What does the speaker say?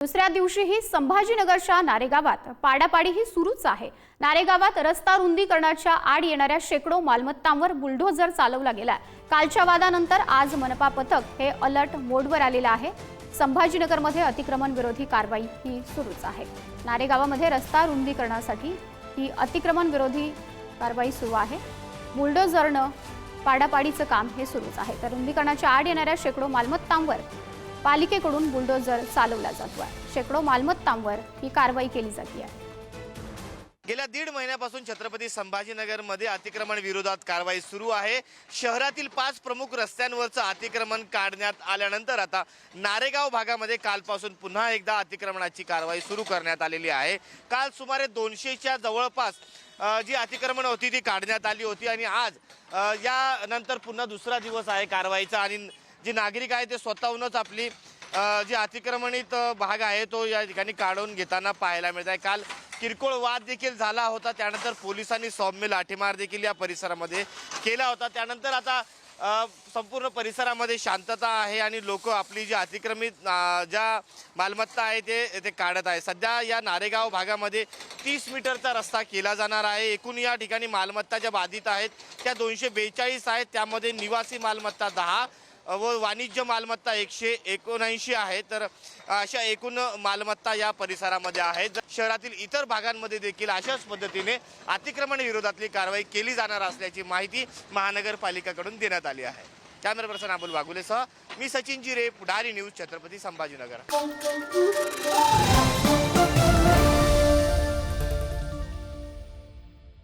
दुसऱ्या दिवशीही संभाजीनगरच्या नारेगावात पाडापाडी ही सुरूच आहे। नारेगावात रस्ता रुंदीकरणाच्या आड येणाऱ्या शेकडो मालमत्तांवर बुलडोझर चालवला गेला। कालच्या वादानंतर आज मनपा पथक हे अलर्ट मोडवर आलेले आहे। संभाजीनगरमध्ये अतिक्रमण विरोधी कारवाई ही सुरूच आहे। नारेगावामध्ये रस्ता रुंदीकरणासाठी ही अतिक्रमण विरोधी कारवाई सुरू आहे। बुलडोझरने पाडापाडीचं काम हे सुरूच आहे। तर रुंदीकरणाच्या आड येणाऱ्या शेकडो मालमत्तांवर पालिकेकडून बुलडोझर चालवला जातो आहे। शेकडो मालमत्तांवर ही कारवाई केली जाते आहे। गेल्या 1.5 महिन्यापासून छत्रपती संभाजीनगरमध्ये अतिक्रमण विरोधात कारवाई सुरू आहे। शहरातील 5 प्रमुख रस्त्यांवरचं अतिक्रमण काढण्यात आल्यानंतर आता नारेगाव भागामध्ये कालपासून पुन्हा एकदा अतिक्रमणाची कारवाई सुरू करण्यात आलेली आहे। काल सुमारे 200च्या जवळपास जी अतिक्रमण होती ती काढण्यात आली होती आणि आज यानंतर पुन्हा दुसरा दिवस आहे कारवाईचा आणि जे नागरिक आहे ते स्वतःहूनच आपली जी अतिक्रमणित भाग आहे तो या ठिकाणी काढून घेताना पाहायला मिळत आहे। काल किरकोळ वाद देखील झाला होता, त्यानंतर पोलिसांनी सौम्य लाठीमार देखील या परिसरामध्ये केला होता। त्यानंतर आता संपूर्ण परिसरामध्ये शांतता आहे आणि लोक आपली जी अतिक्रमित ज्या मालमत्ता आहे ते काढत आहे। सध्या या नारेगाव भागामध्ये 30 मीटरचा रस्ता केला जाणार आहे। एकूण या ठिकाणी मालमत्ता ज्या बाधित आहेत त्या 242 आहेत, त्यामध्ये निवासी मालमत्ता 10 व वाणिज्य मालमत्ता 179 आहे। तर अशा एकूण मालमत्ता या परिसरामध्ये आहेत। शहरातील इतर भागांमध्ये देखील अशाच पद्धतीने अतिक्रमण विरोधातली कारवाई केली जाणार असल्याची माहिती महानगरपालिकेकडून देण्यात आली आहे। कॅमेरा पर्सन अबुल वागुलेसह मी सचिन जिरे, पुढारी न्यूज, छत्रपती संभाजीनगर।